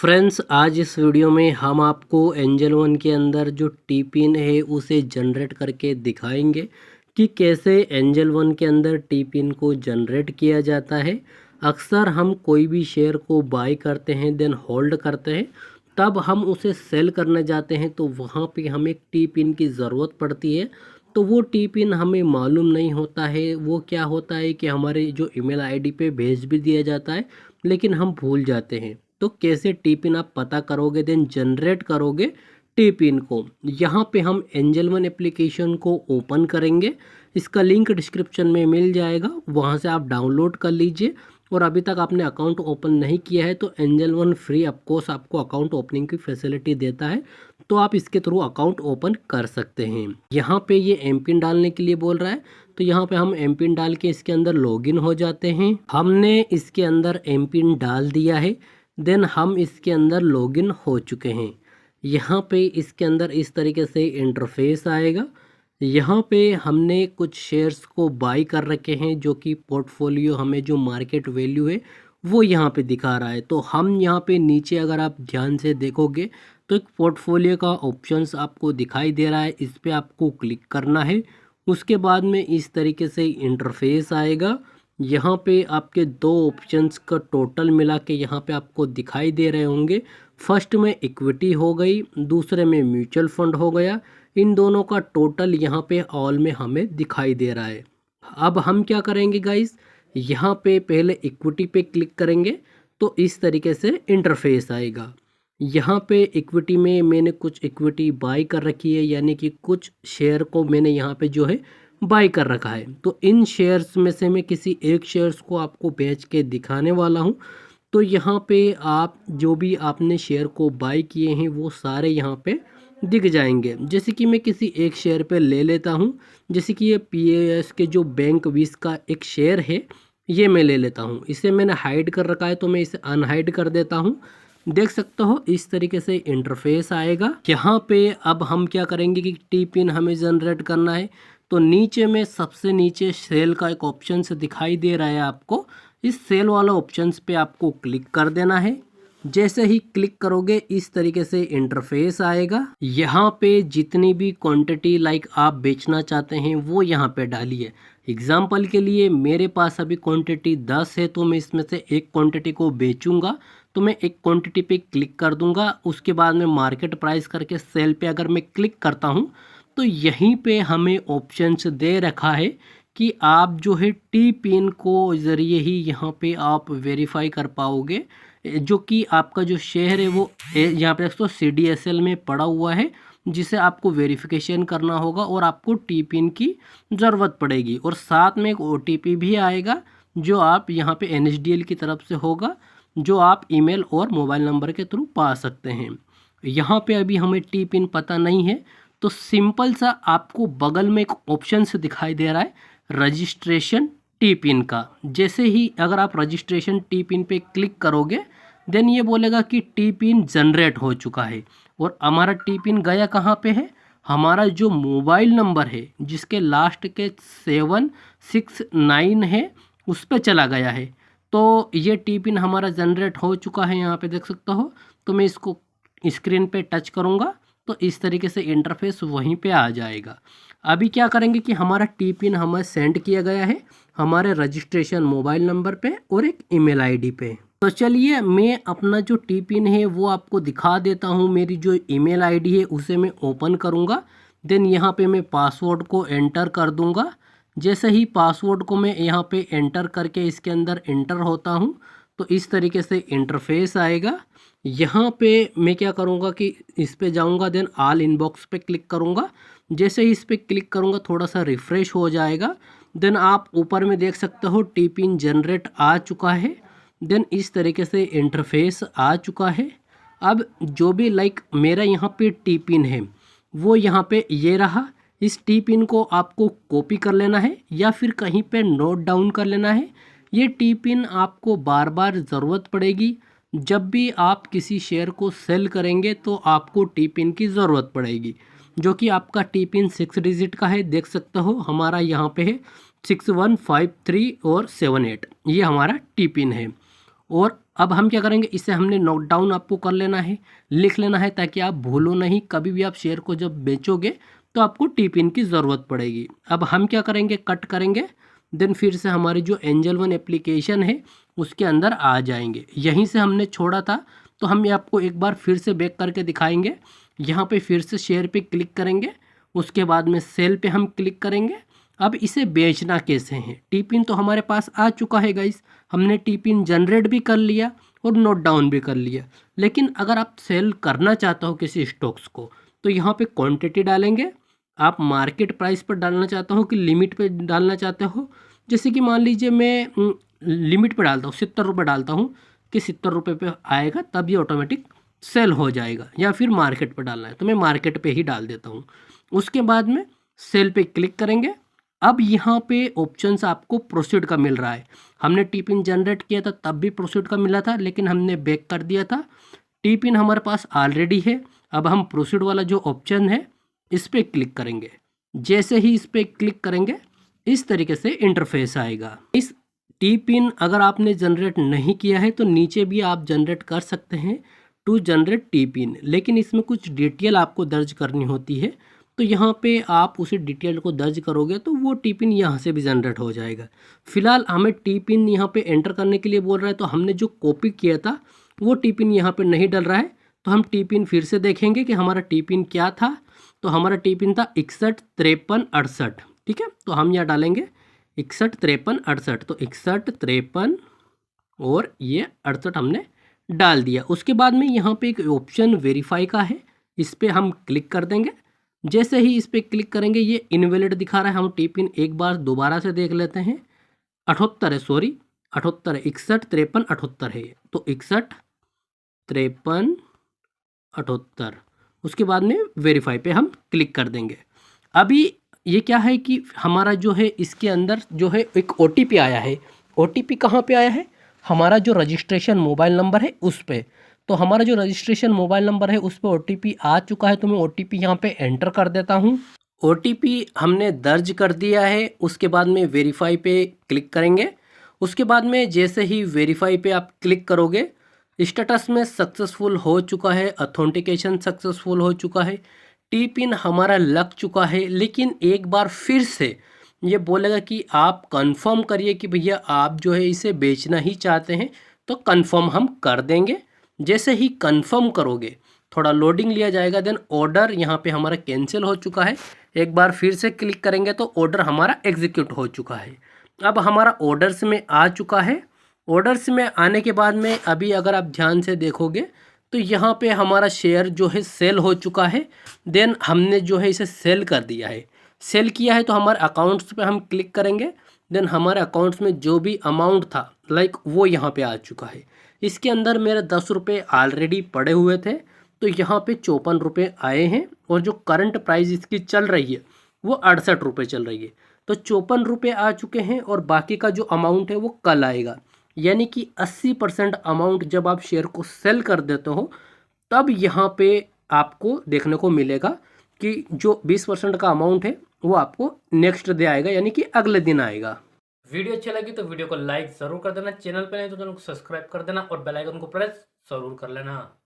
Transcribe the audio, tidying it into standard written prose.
Friends, आज इस video में हम आपको एंजल वन के अंदर जो टी पिन है उसे जनरेट करके दिखाएंगे कि कैसे एंजल वन के अंदर टी पिन को जनरेट किया जाता है। अक्सर हम कोई भी शेयर को बाय करते हैं देन होल्ड करते हैं, तब हम उसे सेल करने जाते हैं तो वहाँ पे हमें एक टी पिन की ज़रूरत पड़ती है। तो वो टी पिन हमें मालूम नहीं होता है। वो क्या होता है कि हमारे जो ईमेल आईडी पे भेज भी दिया जाता है लेकिन हम भूल जाते हैं। तो कैसे टी पिन आप पता करोगे देन जनरेट करोगे टी पिन को। यहाँ पे हम एंजल वन एप्लीकेशन को ओपन करेंगे। इसका लिंक डिस्क्रिप्शन में मिल जाएगा, वहाँ से आप डाउनलोड कर लीजिए। और अभी तक आपने अकाउंट ओपन नहीं किया है तो एंजल वन फ्री ऑफकोर्स आपको अकाउंट ओपनिंग की फैसिलिटी देता है, तो आप इसके थ्रू अकाउंट ओपन कर सकते हैं। यहाँ पे ये एम पिन डालने के लिए बोल रहा है, तो यहाँ पे हम एम पिन डाल के इसके अंदर लॉगिन हो जाते हैं। हमने इसके अंदर एम पिन डाल दिया है, देन हम इसके अंदर लॉगिन हो चुके हैं। यहाँ पे इसके अंदर इस तरीके से इंटरफेस आएगा। यहाँ पे हमने कुछ शेयर्स को बाई कर रखे हैं जो कि पोर्टफोलियो हमें जो मार्केट वैल्यू है वो यहाँ पे दिखा रहा है। तो हम यहाँ पे नीचे अगर आप ध्यान से देखोगे तो एक पोर्टफोलियो का ऑप्शंस आपको दिखाई दे रहा है, इस पर आपको क्लिक करना है। उसके बाद में इस तरीके से इंटरफेस आएगा। यहाँ पे आपके दो ऑप्शंस का टोटल मिला के यहाँ पे आपको दिखाई दे रहे होंगे। फर्स्ट में इक्विटी हो गई, दूसरे में म्यूचुअल फंड हो गया। इन दोनों का टोटल यहाँ पे ऑल में हमें दिखाई दे रहा है। अब हम क्या करेंगे गाइस, यहाँ पे पहले इक्विटी पे क्लिक करेंगे तो इस तरीके से इंटरफेस आएगा। यहाँ पे इक्विटी में मैंने कुछ इक्विटी बाय कर रखी है, यानी कि कुछ शेयर को मैंने यहाँ पे जो है बाय कर रखा है। तो इन शेयर्स में से मैं किसी एक शेयर्स को आपको बेच के दिखाने वाला हूँ। तो यहाँ पे आप जो भी आपने शेयर को बाय किए हैं वो सारे यहाँ पे दिख जाएंगे। जैसे कि मैं किसी एक शेयर पे ले लेता हूँ, जैसे कि ये PAS के जो बैंक 20 का एक शेयर है ये मैं ले लेता हूँ। इसे मैंने हाइड कर रखा है तो मैं इसे अनहाइड कर देता हूँ। देख सकते हो इस तरीके से इंटरफेस आएगा। यहाँ पे अब हम क्या करेंगे कि टी पिन हमें जनरेट करना है। तो नीचे में सबसे नीचे सेल का एक ऑप्शन से दिखाई दे रहा है आपको, इस सेल वाला ऑप्शंस पे आपको क्लिक कर देना है। जैसे ही क्लिक करोगे इस तरीके से इंटरफेस आएगा। यहाँ पे जितनी भी क्वांटिटी लाइक आप बेचना चाहते हैं वो यहाँ पे डालिए। एग्जाम्पल के लिए मेरे पास अभी क्वांटिटी 10 है तो मैं इसमें से एक क्वांटिटी को बेचूंगा, तो मैं एक क्वांटिटी पे क्लिक कर दूंगा। उसके बाद में मार्केट प्राइस करके सेल पे अगर मैं क्लिक करता हूँ तो यहीं पे हमें ऑप्शंस दे रखा है कि आप जो है टी पिन को ज़रिए ही यहाँ पे आप वेरीफाई कर पाओगे जो कि आपका जो शेयर है वो यहाँ पे दोस्तों CDSL में पड़ा हुआ है, जिसे आपको वेरिफिकेशन करना होगा और आपको टी पिन की ज़रूरत पड़ेगी। और साथ में एक OTP भी आएगा जो आप यहाँ पे NSDL की तरफ से होगा, जो आप ईमेल और मोबाइल नंबर के थ्रू पा सकते हैं। यहाँ पे अभी हमें टी पिन पता नहीं है तो सिंपल सा आपको बगल में एक ऑप्शन से दिखाई दे रहा है रजिस्ट्रेशन टी पिन का। जैसे ही अगर आप रजिस्ट्रेशन टी पिन पे क्लिक करोगे देन ये बोलेगा कि टी पिन जनरेट हो चुका है। और हमारा टी पिन गया कहाँ पे है, हमारा जो मोबाइल नंबर है जिसके लास्ट के 769 है उस पर चला गया है। तो ये टी पिन हमारा जनरेट हो चुका है, यहाँ पे देख सकते हो। तो मैं इसको स्क्रीन पे टच करूँगा तो इस तरीके से इंटरफेस वहीं पे आ जाएगा। अभी क्या करेंगे कि हमारा टी पिन हमें सेंड किया गया है हमारे रजिस्ट्रेशन मोबाइल नंबर पे और एक ईमेल आईडी पे। तो चलिए मैं अपना जो टी पिन है वो आपको दिखा देता हूँ। मेरी जो ईमेल आईडी है उसे मैं ओपन करूँगा, देन यहाँ पे मैं पासवर्ड को एंटर कर दूँगा। जैसे ही पासवर्ड को मैं यहाँ पे एंटर करके इसके अंदर एंटर होता हूँ तो इस तरीके से इंटरफेस आएगा। यहाँ पे मैं क्या करूँगा कि इस पे जाऊँगा, देन ऑल इनबॉक्स पे क्लिक करूँगा। जैसे ही इस पे क्लिक करूँगा थोड़ा सा रिफ़्रेश हो जाएगा। देन आप ऊपर में देख सकते हो टी पिन जनरेट आ चुका है। देन इस तरीके से इंटरफेस आ चुका है। अब जो भी लाइक मेरा यहाँ पे टी पिन है वो यहाँ पे ये रहा। इस टी पिन को आपको कॉपी कर लेना है या फिर कहीं पे नोट डाउन कर लेना है। ये टी पिन आपको बार बार ज़रूरत पड़ेगी। जब भी आप किसी शेयर को सेल करेंगे तो आपको टी पिन की ज़रूरत पड़ेगी, जो कि आपका टी पिन 6 डिजिट का है। देख सकते हो हमारा यहाँ पे है 6153 और 78, ये हमारा टी पिन है। और अब हम क्या करेंगे, इसे हमने नोट डाउन आपको कर लेना है, लिख लेना है, ताकि आप भूलो नहीं। कभी भी आप शेयर को जब बेचोगे तो आपको टी पिन की ज़रूरत पड़ेगी। अब हम क्या करेंगे, कट करेंगे, देन फिर से हमारी जो एंजल वन एप्लीकेशन है उसके अंदर आ जाएंगे। यहीं से हमने छोड़ा था, तो हम ये आपको एक बार फिर से बैक करके दिखाएंगे। यहाँ पे फिर से शेयर पे क्लिक करेंगे, उसके बाद में सेल पे हम क्लिक करेंगे। अब इसे बेचना कैसे है, टी पिन तो हमारे पास आ चुका है गाइस, हमने टी पिन जनरेट भी कर लिया और नोट डाउन भी कर लिया। लेकिन अगर आप सेल करना चाहते हो किसी स्टॉक्स को, तो यहाँ पे क्वांटिटी डालेंगे। आप मार्केट प्राइस पर डालना चाहते हो कि लिमिट पे डालना चाहते हो। जैसे कि मान लीजिए मैं लिमिट पे डालता हूँ, 70 रुपये डालता हूँ कि 70 रुपये पे आएगा तब ये ऑटोमेटिक सेल हो जाएगा, या फिर मार्केट पे डालना है तो मैं मार्केट पे ही डाल देता हूँ। उसके बाद में सेल पे क्लिक करेंगे। अब यहाँ पे ऑप्शंस आपको प्रोसीड का मिल रहा है। हमने टी पिन जनरेट किया था तब भी प्रोसीड का मिला था, लेकिन हमने बैक कर दिया था। टी पिन हमारे पास ऑलरेडी है। अब हम प्रोसीड वाला जो ऑप्शन है इस पर क्लिक करेंगे। जैसे ही इस पर क्लिक करेंगे इस तरीके से इंटरफेस आएगा। इस टी पिन अगर आपने जनरेट नहीं किया है तो नीचे भी आप जनरेट कर सकते हैं, टू जनरेट टी पिन, लेकिन इसमें कुछ डिटेल आपको दर्ज करनी होती है। तो यहाँ पे आप उसी डिटेल को दर्ज करोगे तो वो टी पिन यहाँ से भी जनरेट हो जाएगा। फिलहाल हमें टी पिन यहाँ पे एंटर करने के लिए बोल रहा है, तो हमने जो कॉपी किया था वो टी पिन यहाँ पे नहीं डल रहा है। तो हम टी पिन फिर से देखेंगे कि हमारा टी पिन क्या था। तो हमारा टी पिन था 615368। ठीक है, तो हम यहाँ डालेंगे 615368। तो 6153 और ये 68 हमने डाल दिया। उसके बाद में यहाँ पे एक ऑप्शन वेरीफाई का है, इस पर हम क्लिक कर देंगे। जैसे ही इस पर क्लिक करेंगे ये इनवैलिड दिखा रहा है। हम टी पिन एक बार दोबारा से देख लेते हैं। 78 है, सॉरी 78 है, 615378 है। तो 615378। उसके बाद में वेरीफाई पे हम क्लिक कर देंगे। अभी ये क्या है कि हमारा जो है इसके अंदर जो है एक OTP आया है। OTP कहाँ पे आया है, हमारा जो रजिस्ट्रेशन मोबाइल नंबर है उस पे। तो हमारा जो रजिस्ट्रेशन मोबाइल नंबर है उस पर OTP आ चुका है, तो मैं OTP यहाँ पे एंटर कर देता हूँ। OTP हमने दर्ज कर दिया है। उसके बाद में वेरीफाई पे क्लिक करेंगे। उसके बाद में जैसे ही वेरीफाई पे आप क्लिक करोगे, स्टेटस में सक्सेसफुल हो चुका है, ऑथेंटिकेशन सक्सेसफुल हो चुका है, टी पिन हमारा लग चुका है। लेकिन एक बार फिर से ये बोलेगा कि आप कंफर्म करिए कि भैया आप जो है इसे बेचना ही चाहते हैं। तो कंफर्म हम कर देंगे। जैसे ही कंफर्म करोगे थोड़ा लोडिंग लिया जाएगा, देन ऑर्डर यहाँ पे हमारा कैंसिल हो चुका है। एक बार फिर से क्लिक करेंगे तो ऑर्डर हमारा एग्जीक्यूट हो चुका है। अब हमारा ऑर्डर्स में आ चुका है। ऑर्डर्स में आने के बाद में अभी अगर आप ध्यान से देखोगे तो यहाँ पे हमारा शेयर जो है सेल हो चुका है। देन हमने जो है इसे सेल कर दिया है। सेल किया है तो हमारे अकाउंट्स पे हम क्लिक करेंगे। देन हमारे अकाउंट्स में जो भी अमाउंट था लाइक वो यहाँ पे आ चुका है। इसके अंदर मेरे 10 रुपये ऑलरेडी पड़े हुए थे, तो यहाँ पे 54 रुपये आए हैं। और जो करंट प्राइस इसकी चल रही है वो 68 रुपये चल रही है। तो 54 रुपये आ चुके हैं और बाकी का जो अमाउंट है वो कल आएगा। यानी कि 80% अमाउंट जब आप शेयर को सेल कर देते हो तब यहाँ पे आपको देखने को मिलेगा कि जो 20% का अमाउंट है वो आपको नेक्स्ट डे आएगा, यानी कि अगले दिन आएगा। वीडियो अच्छी लगी तो वीडियो को लाइक ज़रूर कर देना, चैनल पे नहीं तो चैनल को सब्सक्राइब कर देना और बेल आइकन को प्रेस ज़रूर कर लेना।